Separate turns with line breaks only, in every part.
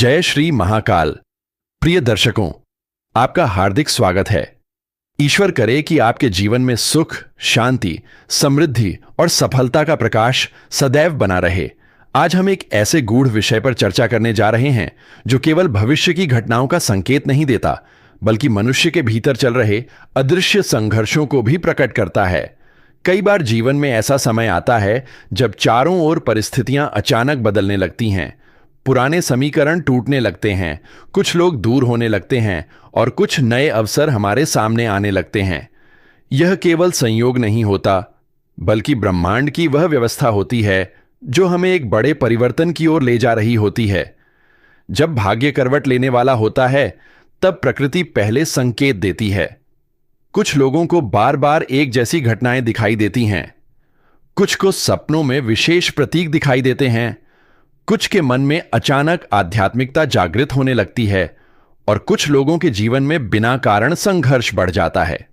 जय श्री महाकाल। प्रिय दर्शकों, आपका हार्दिक स्वागत है। ईश्वर करे कि आपके जीवन में सुख, शांति, समृद्धि और सफलता का प्रकाश सदैव बना रहे। आज हम एक ऐसे गूढ़ विषय पर चर्चा करने जा रहे हैं जो केवल भविष्य की घटनाओं का संकेत नहीं देता, बल्कि मनुष्य के भीतर चल रहे अदृश्य संघर्षों को भी प्रकट करता है। कई बार जीवन में ऐसा समय आता है जब चारों ओर परिस्थितियां अचानक बदलने लगती हैं। पुराने समीकरण टूटने लगते हैं, कुछ लोग दूर होने लगते हैं और कुछ नए अवसर हमारे सामने आने लगते हैं। यह केवल संयोग नहीं होता, बल्कि ब्रह्मांड की वह व्यवस्था होती है जो हमें एक बड़े परिवर्तन की ओर ले जा रही होती है। जब भाग्य करवट लेने वाला होता है, तब प्रकृति पहले संकेत देती है। कुछ लोगों को बार बार एक जैसी घटनाएं दिखाई देती हैं, कुछ को सपनों में विशेष प्रतीक दिखाई देते हैं, कुछ के मन में अचानक आध्यात्मिकता जागृत होने लगती है और कुछ लोगों के जीवन में बिना कारण संघर्ष बढ़ जाता है।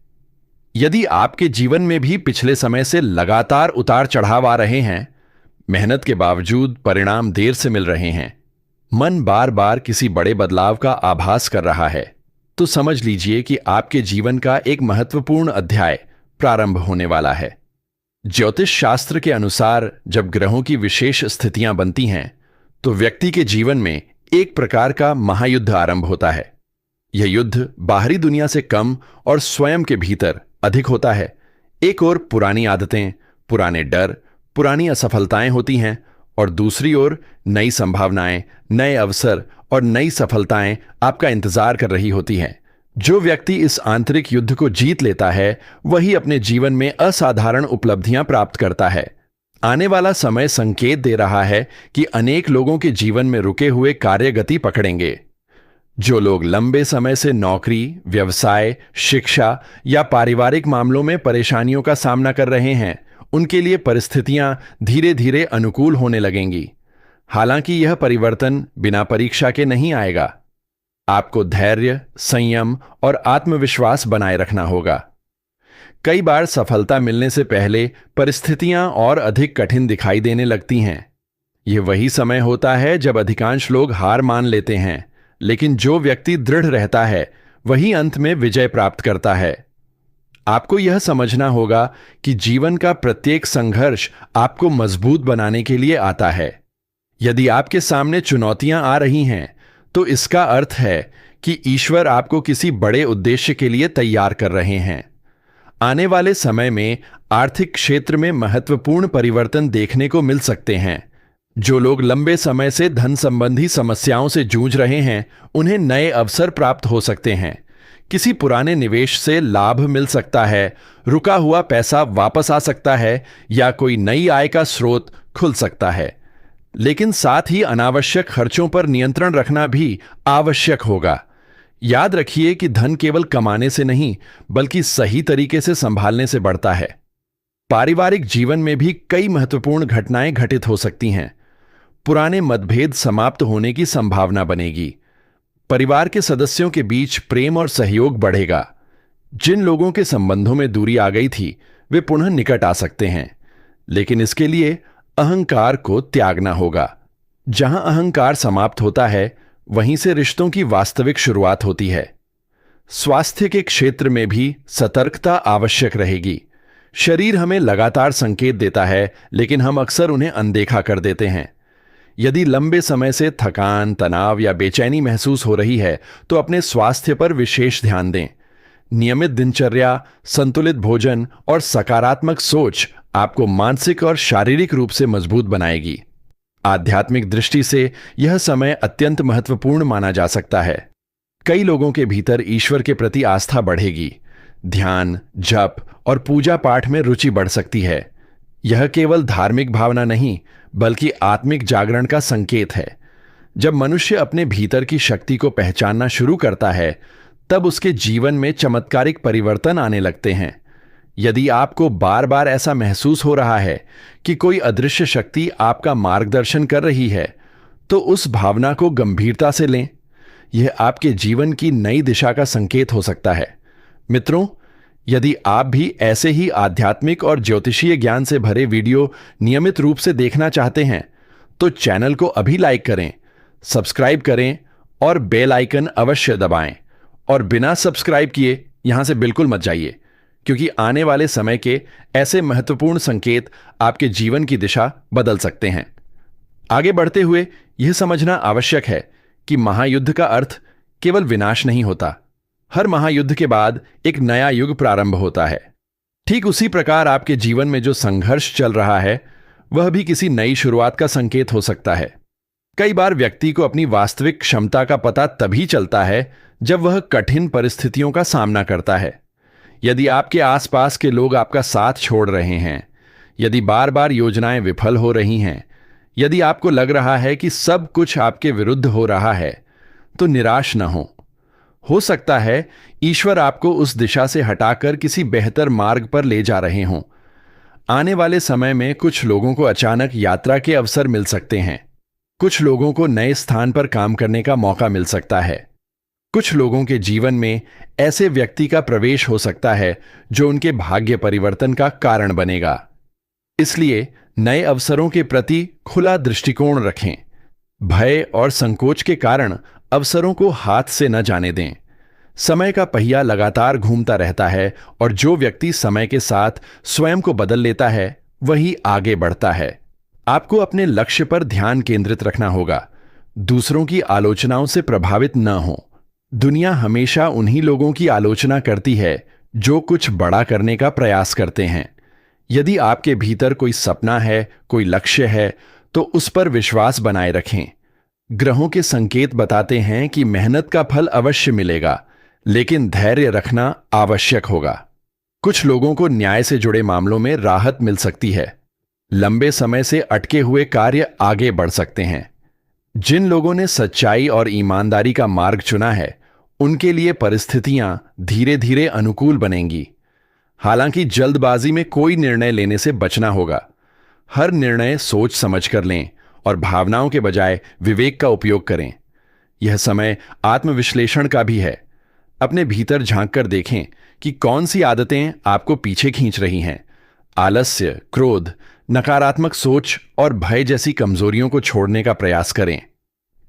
यदि आपके जीवन में भी पिछले समय से लगातार उतार चढ़ाव आ रहे हैं, मेहनत के बावजूद परिणाम देर से मिल रहे हैं, मन बार बार किसी बड़े बदलाव का आभास कर रहा है, तो समझ लीजिए कि आपके जीवन का एक महत्वपूर्ण अध्याय प्रारंभ होने वाला है। ज्योतिष शास्त्र के अनुसार जब ग्रहों की विशेष स्थितियां बनती हैं, तो व्यक्ति के जीवन में एक प्रकार का महायुद्ध आरंभ होता है। यह युद्ध बाहरी दुनिया से कम और स्वयं के भीतर अधिक होता है। एक ओर पुरानी आदतें, पुराने डर, पुरानी असफलताएं होती हैं और दूसरी ओर नई संभावनाएं, नए अवसर और नई सफलताएं आपका इंतजार कर रही होती हैं। जो व्यक्ति इस आंतरिक युद्ध को जीत लेता है, वही अपने जीवन में असाधारण उपलब्धियां प्राप्त करता है। आने वाला समय संकेत दे रहा है कि अनेक लोगों के जीवन में रुके हुए कार्य गति पकड़ेंगे। जो लोग लंबे समय से नौकरी, व्यवसाय, शिक्षा या पारिवारिक मामलों में परेशानियों का सामना कर रहे हैं, उनके लिए परिस्थितियां धीरे धीरे अनुकूल होने लगेंगी। हालांकि यह परिवर्तन बिना परीक्षा के नहीं आएगा। आपको धैर्य, संयम और आत्मविश्वास बनाए रखना होगा। कई बार सफलता मिलने से पहले परिस्थितियां और अधिक कठिन दिखाई देने लगती हैं। यह वही समय होता है जब अधिकांश लोग हार मान लेते हैं, लेकिन जो व्यक्ति दृढ़ रहता है वही अंत में विजय प्राप्त करता है। आपको यह समझना होगा कि जीवन का प्रत्येक संघर्ष आपको मजबूत बनाने के लिए आता है। यदि आपके सामने चुनौतियां आ रही हैं, तो इसका अर्थ है कि ईश्वर आपको किसी बड़े उद्देश्य के लिए तैयार कर रहे हैं। आने वाले समय में आर्थिक क्षेत्र में महत्वपूर्ण परिवर्तन देखने को मिल सकते हैं। जो लोग लंबे समय से धन संबंधी समस्याओं से जूझ रहे हैं, उन्हें नए अवसर प्राप्त हो सकते हैं। किसी पुराने निवेश से लाभ मिल सकता है, रुका हुआ पैसा वापस आ सकता है या कोई नई आय का स्रोत खुल सकता है। लेकिन साथ ही अनावश्यक खर्चों पर नियंत्रण रखना भी आवश्यक होगा। याद रखिए कि धन केवल कमाने से नहीं, बल्कि सही तरीके से संभालने से बढ़ता है। पारिवारिक जीवन में भी कई महत्वपूर्ण घटनाएं घटित हो सकती हैं। पुराने मतभेद समाप्त होने की संभावना बनेगी। परिवार के सदस्यों के बीच प्रेम और सहयोग बढ़ेगा। जिन लोगों के संबंधों में दूरी आ गई थी, वे पुनः निकट आ सकते हैं, लेकिन इसके लिए अहंकार को त्यागना होगा। जहां अहंकार समाप्त होता है, वहीं से रिश्तों की वास्तविक शुरुआत होती है। स्वास्थ्य के क्षेत्र में भी सतर्कता आवश्यक रहेगी। शरीर हमें लगातार संकेत देता है, लेकिन हम अक्सर उन्हें अनदेखा कर देते हैं। यदि लंबे समय से थकान, तनाव या बेचैनी महसूस हो रही है, तो अपने स्वास्थ्य पर विशेष ध्यान दें। नियमित दिनचर्या, संतुलित भोजन और सकारात्मक सोच आपको मानसिक और शारीरिक रूप से मजबूत बनाएगी। आध्यात्मिक दृष्टि से यह समय अत्यंत महत्वपूर्ण माना जा सकता है। कई लोगों के भीतर ईश्वर के प्रति आस्था बढ़ेगी। ध्यान, जप और पूजा पाठ में रुचि बढ़ सकती है। यह केवल धार्मिक भावना नहीं, बल्कि आत्मिक जागरण का संकेत है। जब मनुष्य अपने भीतर की शक्ति को पहचानना शुरू करता है, तब उसके जीवन में चमत्कारिक परिवर्तन आने लगते हैं। यदि आपको बार बार ऐसा महसूस हो रहा है कि कोई अदृश्य शक्ति आपका मार्गदर्शन कर रही है, तो उस भावना को गंभीरता से लें। यह आपके जीवन की नई दिशा का संकेत हो सकता है। मित्रों, यदि आप भी ऐसे ही आध्यात्मिक और ज्योतिषीय ज्ञान से भरे वीडियो नियमित रूप से देखना चाहते हैं, तो चैनल को अभी लाइक करें सब्सक्राइब करें और बेल आइकन अवश्य दबाएं। और बिना सब्सक्राइब किए यहां से बिल्कुल मत जाइए, क्योंकि आने वाले समय के ऐसे महत्वपूर्ण संकेत आपके जीवन की दिशा बदल सकते हैं। आगे बढ़ते हुए यह समझना आवश्यक है कि महायुद्ध का अर्थ केवल विनाश नहीं होता। हर महायुद्ध के बाद एक नया युग प्रारंभ होता है। ठीक उसी प्रकार आपके जीवन में जो संघर्ष चल रहा है वह भी किसी नई शुरुआत का संकेत हो सकता है। कई बार व्यक्ति को अपनी वास्तविक क्षमता का पता तभी चलता है जब वह कठिन परिस्थितियों का सामना करता है। यदि आपके आसपास के लोग आपका साथ छोड़ रहे हैं, यदि बार बार योजनाएं विफल हो रही हैं, यदि आपको लग रहा है कि सब कुछ आपके विरुद्ध हो रहा है, तो निराश न हो सकता है ईश्वर आपको उस दिशा से हटाकर किसी बेहतर मार्ग पर ले जा रहे हों। आने वाले समय में कुछ लोगों को अचानक यात्रा के अवसर मिल सकते हैं। कुछ लोगों को नए स्थान पर काम करने का मौका मिल सकता है। कुछ लोगों के जीवन में ऐसे व्यक्ति का प्रवेश हो सकता है जो उनके भाग्य परिवर्तन का कारण बनेगा। इसलिए नए अवसरों के प्रति खुला दृष्टिकोण रखें। भय और संकोच के कारण अवसरों को हाथ से न जाने दें। समय का पहिया लगातार घूमता रहता है और जो व्यक्ति समय के साथ स्वयं को बदल लेता है वही आगे बढ़ता है। आपको अपने लक्ष्य पर ध्यान केंद्रित रखना होगा। दूसरों की आलोचनाओं से प्रभावित न हो। दुनिया हमेशा उन्हीं लोगों की आलोचना करती है जो कुछ बड़ा करने का प्रयास करते हैं। यदि आपके भीतर कोई सपना है, कोई लक्ष्य है, तो उस पर विश्वास बनाए रखें। ग्रहों के संकेत बताते हैं कि मेहनत का फल अवश्य मिलेगा, लेकिन धैर्य रखना आवश्यक होगा। कुछ लोगों को न्याय से जुड़े मामलों में राहत मिल सकती है। लंबे समय से अटके हुए कार्य आगे बढ़ सकते हैं। जिन लोगों ने सच्चाई और ईमानदारी का मार्ग चुना है, उनके लिए परिस्थितियां धीरे धीरे अनुकूल बनेंगी। हालांकि जल्दबाजी में कोई निर्णय लेने से बचना होगा। हर निर्णय सोच समझकर लें और भावनाओं के बजाय विवेक का उपयोग करें। यह समय आत्मविश्लेषण का भी है। अपने भीतर झांककर देखें कि कौन सी आदतें आपको पीछे खींच रही हैं। आलस्य, क्रोध, नकारात्मक सोच और भय जैसी कमजोरियों को छोड़ने का प्रयास करें।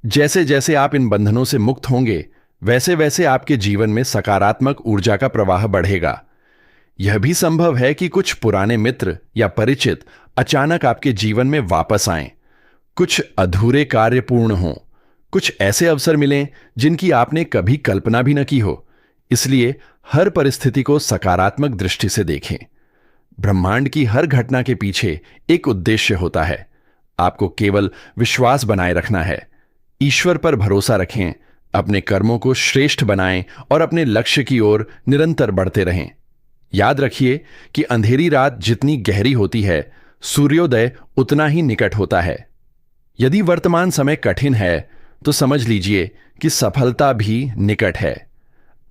जैसे जैसे आप इन बंधनों से मुक्त होंगे, वैसे वैसे आपके जीवन में सकारात्मक ऊर्जा का प्रवाह बढ़ेगा। यह भी संभव है कि कुछ पुराने मित्र या परिचित अचानक आपके जीवन में वापस आएं। कुछ अधूरे कार्य पूर्ण हों। कुछ ऐसे अवसर मिलें जिनकी आपने कभी कल्पना भी न की हो। इसलिए हर परिस्थिति को सकारात्मक दृष्टि से देखें। ब्रह्मांड की हर घटना के पीछे एक उद्देश्य होता है। आपको केवल विश्वास बनाए रखना है। ईश्वर पर भरोसा रखें, अपने कर्मों को श्रेष्ठ बनाएं और अपने लक्ष्य की ओर निरंतर बढ़ते रहें। याद रखिए कि अंधेरी रात जितनी गहरी होती है, सूर्योदय उतना ही निकट होता है। यदि वर्तमान समय कठिन है, तो समझ लीजिए कि सफलता भी निकट है।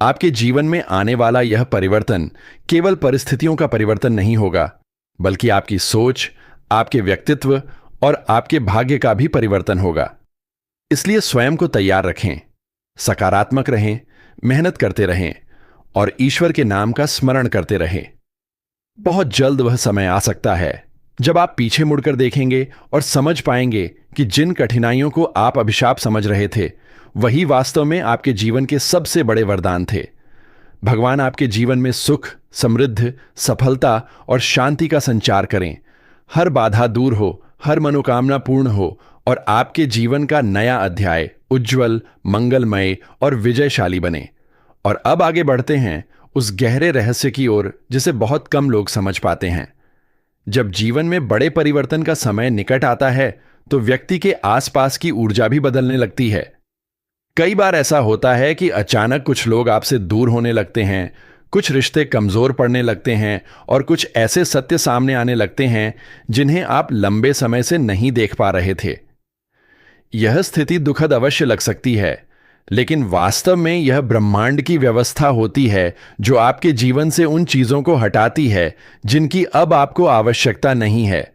आपके जीवन में आने वाला यह परिवर्तन केवल परिस्थितियों का परिवर्तन नहीं होगा, बल्कि आपकी सोच, आपके व्यक्तित्व और आपके भाग्य का भी परिवर्तन होगा। इसलिए स्वयं को तैयार रखें, सकारात्मक रहें, मेहनत करते रहें और ईश्वर के नाम का स्मरण करते रहें। बहुत जल्द वह समय आ सकता है जब आप पीछे मुड़कर देखेंगे और समझ पाएंगे कि जिन कठिनाइयों को आप अभिशाप समझ रहे थे, वही वास्तव में आपके जीवन के सबसे बड़े वरदान थे। भगवान आपके जीवन में सुख, समृद्धि, सफलता और शांति का संचार करें। हर बाधा दूर हो, हर मनोकामना पूर्ण हो और आपके जीवन का नया अध्याय उज्जवल, मंगलमय और विजयशाली बने। और अब आगे बढ़ते हैं उस गहरे रहस्य की ओर जिसे बहुत कम लोग समझ पाते हैं। जब जीवन में बड़े परिवर्तन का समय निकट आता है, तो व्यक्ति के आसपास की ऊर्जा भी बदलने लगती है। कई बार ऐसा होता है कि अचानक कुछ लोग आपसे दूर होने लगते हैं, कुछ रिश्ते कमजोर पड़ने लगते हैं और कुछ ऐसे सत्य सामने आने लगते हैं जिन्हें आप लंबे समय से नहीं देख पा रहे थे। यह स्थिति दुखद अवश्य लग सकती है, लेकिन वास्तव में यह ब्रह्मांड की व्यवस्था होती है जो आपके जीवन से उन चीजों को हटाती है जिनकी अब आपको आवश्यकता नहीं है।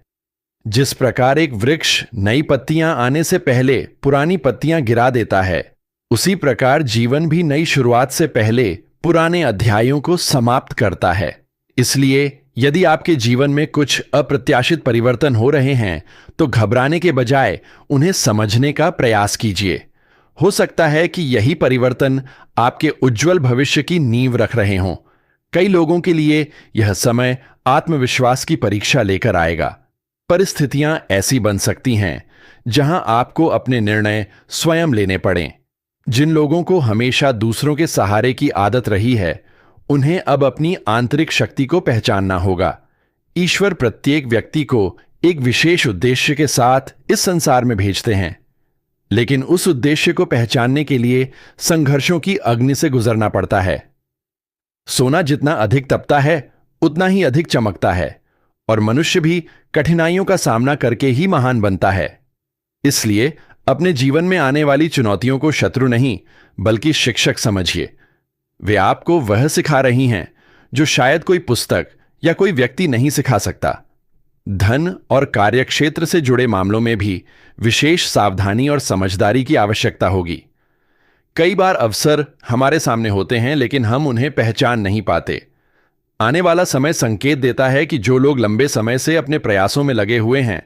जिस प्रकार एक वृक्ष नई पत्तियां आने से पहले पुरानी पत्तियां गिरा देता है, उसी प्रकार जीवन भी नई शुरुआत से पहले पुराने अध्यायों को समाप्त करता है। इसलिए यदि आपके जीवन में कुछ अप्रत्याशित परिवर्तन हो रहे हैं तो घबराने के बजाय उन्हें समझने का प्रयास कीजिए। हो सकता है कि यही परिवर्तन आपके उज्जवल भविष्य की नींव रख रहे हों। कई लोगों के लिए यह समय आत्मविश्वास की परीक्षा लेकर आएगा। परिस्थितियां ऐसी बन सकती हैं जहां आपको अपने निर्णय स्वयं लेने पड़ें। जिन लोगों को हमेशा दूसरों के सहारे की आदत रही है, उन्हें अब अपनी आंतरिक शक्ति को पहचानना होगा। ईश्वर प्रत्येक व्यक्ति को एक विशेष उद्देश्य के साथ इस संसार में भेजते हैं, लेकिन उस उद्देश्य को पहचानने के लिए संघर्षों की अग्नि से गुजरना पड़ता है। सोना जितना अधिक तपता है उतना ही अधिक चमकता है, और मनुष्य भी कठिनाइयों का सामना करके ही महान बनता है। इसलिए अपने जीवन में आने वाली चुनौतियों को शत्रु नहीं बल्कि शिक्षक समझिए। वे आपको वह सिखा रही हैं जो शायद कोई पुस्तक या कोई व्यक्ति नहीं सिखा सकता। धन और कार्यक्षेत्र से जुड़े मामलों में भी विशेष सावधानी और समझदारी की आवश्यकता होगी। कई बार अवसर हमारे सामने होते हैं लेकिन हम उन्हें पहचान नहीं पाते। आने वाला समय संकेत देता है कि जो लोग लंबे समय से अपने प्रयासों में लगे हुए हैं,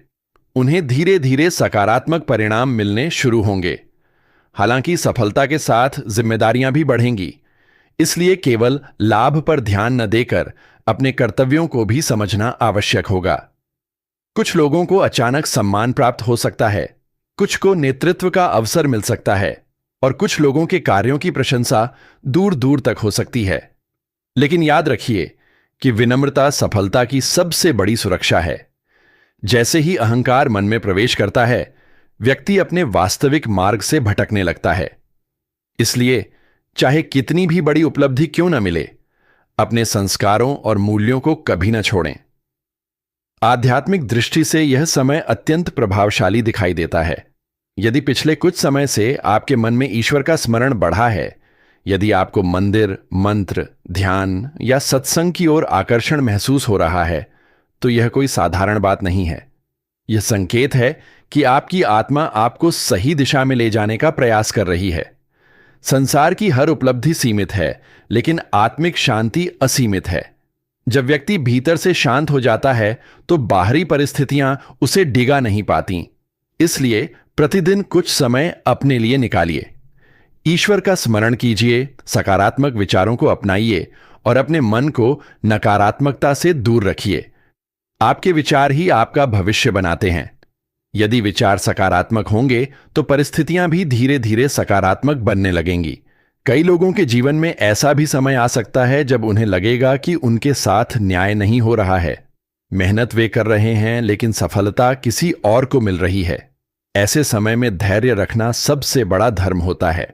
उन्हें धीरे धीरे सकारात्मक परिणाम मिलने शुरू होंगे। हालांकि सफलता के साथ जिम्मेदारियां भी बढ़ेंगी, इसलिए केवल लाभ पर ध्यान न देकर अपने कर्तव्यों को भी समझना आवश्यक होगा। कुछ लोगों को अचानक सम्मान प्राप्त हो सकता है, कुछ को नेतृत्व का अवसर मिल सकता है, और कुछ लोगों के कार्यों की प्रशंसा दूर दूर तक हो सकती है। लेकिन याद रखिए कि विनम्रता सफलता की सबसे बड़ी सुरक्षा है। जैसे ही अहंकार मन में प्रवेश करता है, व्यक्ति अपने वास्तविक मार्ग से भटकने लगता है। इसलिए चाहे कितनी भी बड़ी उपलब्धि क्यों न मिले, अपने संस्कारों और मूल्यों को कभी न छोड़ें। आध्यात्मिक दृष्टि से यह समय अत्यंत प्रभावशाली दिखाई देता है। यदि पिछले कुछ समय से आपके मन में ईश्वर का स्मरण बढ़ा है, यदि आपको मंदिर, मंत्र, ध्यान या सत्संग की ओर आकर्षण महसूस हो रहा है, तो यह कोई साधारण बात नहीं है। यह संकेत है कि आपकी आत्मा आपको सही दिशा में ले जाने का प्रयास कर रही है। संसार की हर उपलब्धि सीमित है, लेकिन आत्मिक शांति असीमित है। जब व्यक्ति भीतर से शांत हो जाता है तो बाहरी परिस्थितियां उसे डिगा नहीं पाती। इसलिए प्रतिदिन कुछ समय अपने लिए निकालिए। ईश्वर का स्मरण कीजिए, सकारात्मक विचारों को अपनाइए और अपने मन को नकारात्मकता से दूर रखिए। आपके विचार ही आपका भविष्य बनाते हैं। यदि विचार सकारात्मक होंगे तो परिस्थितियां भी धीरे धीरे सकारात्मक बनने लगेंगी। कई लोगों के जीवन में ऐसा भी समय आ सकता है जब उन्हें लगेगा कि उनके साथ न्याय नहीं हो रहा है। मेहनत वे कर रहे हैं लेकिन सफलता किसी और को मिल रही है। ऐसे समय में धैर्य रखना सबसे बड़ा धर्म होता है।